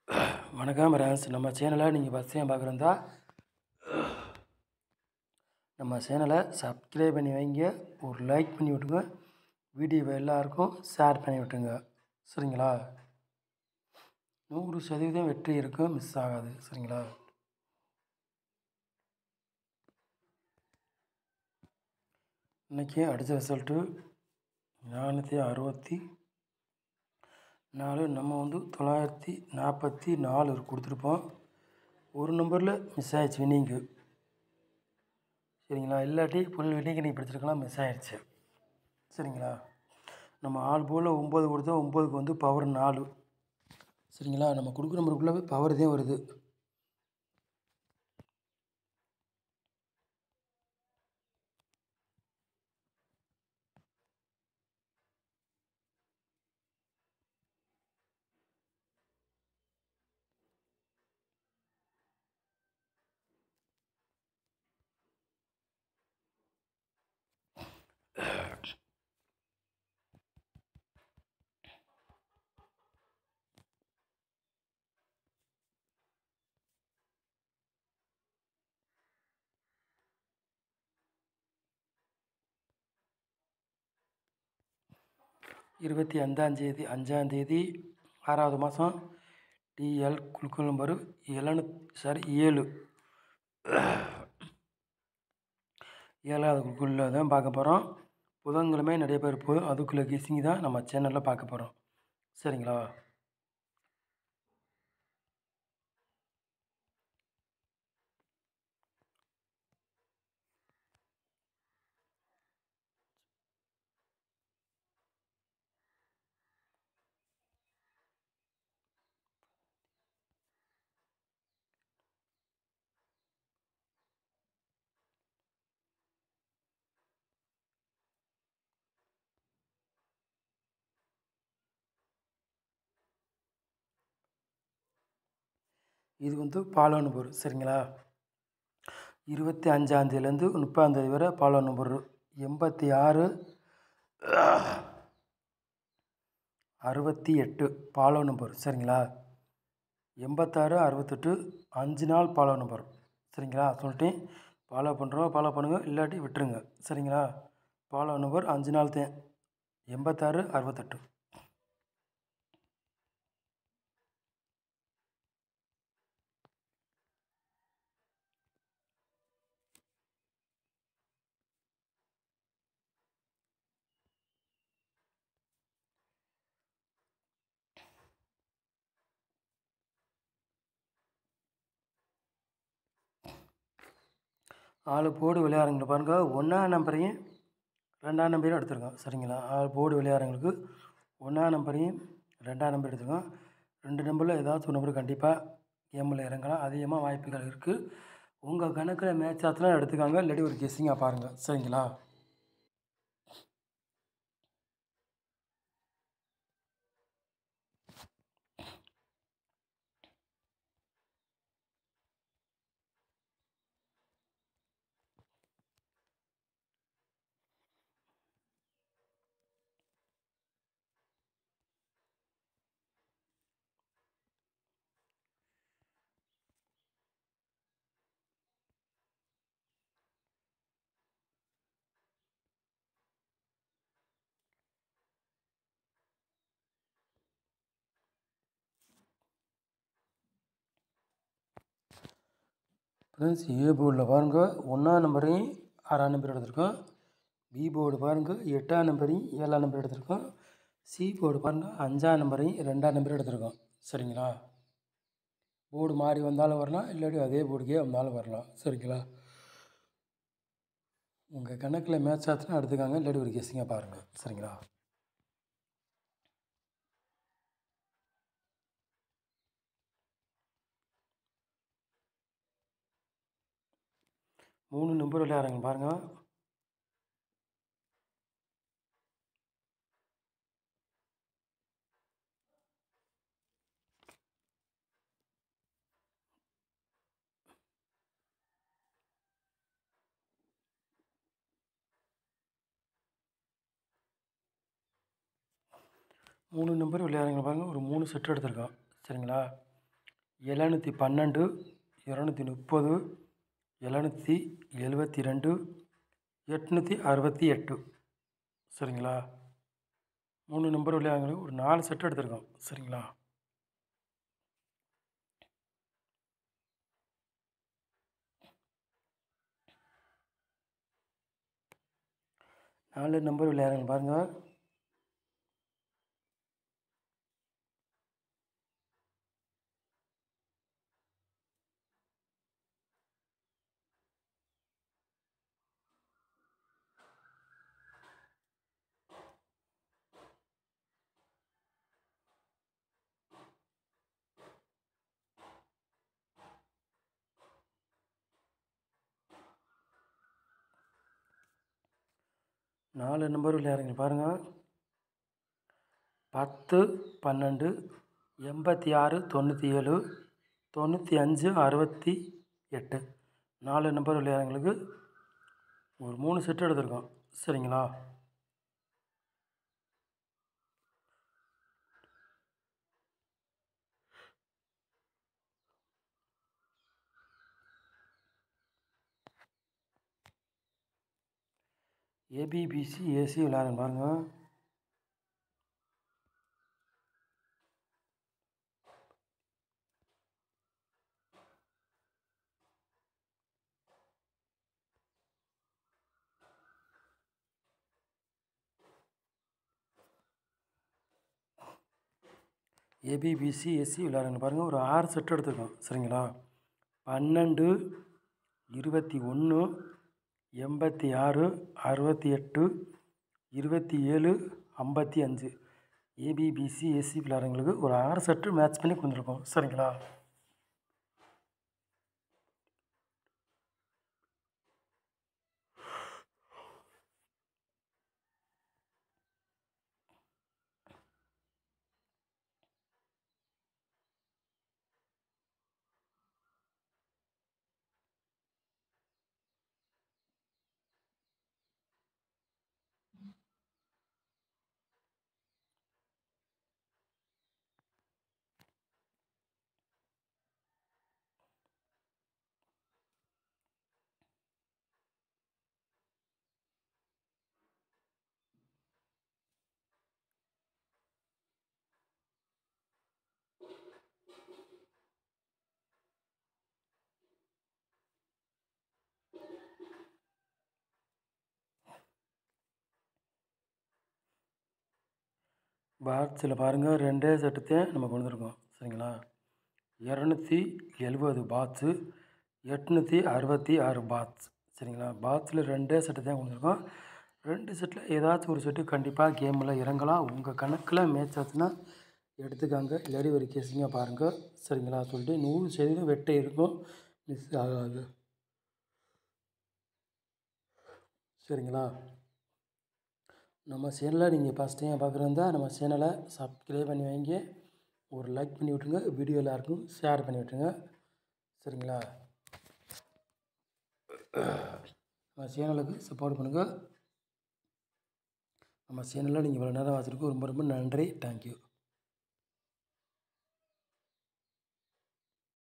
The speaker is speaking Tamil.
வணக்கம் ஃப்ரெண்ட்ஸ். நம்ம சேனலை நீங்கள் ஃபஸ்ட் டைம் பார்க்குறதா நம்ம சேனலை சப்ஸ்கிரைப் பண்ணி வைங்க, ஒரு லைக் பண்ணி விட்டுங்க, வீடியோவை எல்லாருக்கும் ஷேர் பண்ணி விட்டுங்க. சரிங்களா? 100% வெற்றி இருக்கும், மிஸ் ஆகாது. சரிங்களா? இன்றைக்கி அடித்த ரிசல்ட்டு 464. நம்ம 944 கொடுத்துருப்போம். ஒரு நம்பரில் மிஸ் ஆகிடுச்சு வின்னிங்கு. சரிங்களா? இல்லாட்டி ஃபுல் வின்னிங்கு நீங்கள் படிச்சிருக்கலாம், மிஸ் ஆகிடுச்சு. சரிங்களா? நம்ம ஆல் போல் 9 கொடுத்தோம், 9க்கு பவர் 4. சரிங்களா? நம்ம கொடுக்குற நம்பருக்குள்ளே பவர் தான் வருது. இருபத்தி 5ஆம் தேதி 6வது மாதம் டிஎல் குழுக்கள் நம்பர் 7. 7வது குழுக்களில் தான் பார்க்க போகிறோம். புதன்கிழமை நிறைய பேர் போய் அதுக்குள்ளே கெஸிங் தான் நம்ம சேனலில் பார்க்க போகிறோம். சரிங்களா? இது பாலோ நம்பர். சரிங்களா? 25ஆந்தேதியிலேருந்து 30ஆந்தேதி வரை பாலோ நம்பர் 86 68 பாலோ நம்பர். சரிங்களா? 86 68 5 நாள் பாலோ நம்பர். சரிங்களா? சொல்லிட்டு ஃபாலோ ஃபாலோ பண்ணுங்கள், இல்லாட்டி விட்டுருங்க. சரிங்களா? பாலோ நம்பர் 5 நாள் தான். 86 68. ஆள் போர்டு விளையாடுறவங்களை பாருங்கள், 1ஆம் நம்பரையும் 2ஆம் நம்பரையும் எடுத்துருக்கோம். சரிங்களா? ஆள் போர்டு விளையாடுறவங்களுக்கு 1ஆம் நம்பரையும் 2ஆம் நம்பர் எடுத்துருக்கோம். 2 நம்பரில் ஏதாச்சும் ஒரு நம்பர் கண்டிப்பாக கேமில் இறங்கலாம், அதிகமாக வாய்ப்புகள் இருக்குது. உங்கள் கணக்கில் மேட்ச் ஆச்சுன்னா எடுத்துக்காங்க, இல்லாட்டி ஒரு கெஸ்ஸிங்காக பாருங்கள். சரிங்களா? ஃப்ரெண்ட்ஸ், ஏ போர்டில் பாருங்கள், 1ஆம் நம்பரையும் 6ஆம் நம்பர் எடுத்திருக்கோம். பி போர்டு பாருங்கள், 8ஆம் நம்பரையும் 7ஆம் நம்பர் எடுத்திருக்கோம். சி போர்டு பாருங்கள், 5ஆம் நம்பரையும் 2ஆம் நம்பர் எடுத்திருக்கோம். சரிங்களா? போர்டு மாறி வந்தாலும் வரலாம், இல்லாட்டி அதே போர்டுக்கே வந்தாலும் வரலாம். சரிங்களா? உங்கள் கணக்கில் மேட்ச் ஆச்சுன்னா எடுத்துக்காங்க, இல்லாட்டி ஒரு கெஸ்ஸிங்காக பாருங்கள். சரிங்களா? மூணு நம்பர் விளையாடுறாங்க பாருங்கள். மூணு நம்பர் விளையாடுறவங்க பாருங்கள், ஒரு 3 செட்டு எடுத்திருக்கோம். சரிங்களா? 712, 230, 772, 868. சரிங்களா? 3 நம்பர் விளையாடுங்களுக்கு ஒரு 4 செட் எடுத்திருக்கோம். சரிங்களா? நாலு நம்பர் விளையாடுங்க பாருங்கள். நாலு நம்பர் விளையாடுங்க பாருங்கள். 10, 12, 86, 97, 95, 68. 4 நம்பர் விளையாடுங்களுக்கு ஒரு 3 செட் எடுத்திருக்கோம். சரிங்களா? ஏபிபிசி ஏசி விளையாடுங்க பாருங்கள். ஏபிபிசி எஸ்சி விளையாடுங்க பாருங்கள். ஒரு 6 செட் எடுத்துருக்கோம். சரிங்களா? 12, 21, 86, 68, 27, 55. ஏபிபிசி எஸ்சி விளையாடுறவங்களுக்கு ஒரு 6 செட்டு மேட்ச் பண்ணி கொடுத்துருக்கோம். சரிங்களா? பாக்ஸில் பாருங்கள், 2 செட்டுத்தையும் நம்ம கொண்டு வந்திருக்கோம். சரிங்களா? 270 பாக்ஸு, 866 பாக்ஸ். சரிங்களா? பாக்ஸில் 2 செட்டு தான் கொண்டு வந்திருக்கோம். 2 செட்டில் ஏதாச்சும் ஒரு செட்டு கண்டிப்பாக கேமில் இறங்கலாம். உங்கள் கணக்கில் மேட்ச் ஆச்சுன்னா எடுத்துக்காங்க, இல்லாடி ஒரு கேஸிங்காக பாருங்கள். சரிங்களா? சொல்லிட்டு 100% வெட்டை இருக்கும், மிஸ் ஆகாது. சரிங்களா? நம்ம சேனலை நீங்கள் ஃபஸ்ட் டைம் பார்க்குறதா நம்ம சேனலை சப்ஸ்கிரைப் பண்ணி வைங்க, ஒரு லைக் பண்ணி விட்ருங்க, வீடியோ எல்லாருக்கும் ஷேர் பண்ணி விட்ருங்க. சரிங்களா? நம்ம சேனலுக்கு சப்போர்ட் பண்ணுங்கள். நம்ம சேனலில் நீங்கள் இவ்வளோ நேரம் பார்த்துருக்கு ரொம்ப ரொம்ப நன்றி. தேங்க்யூ.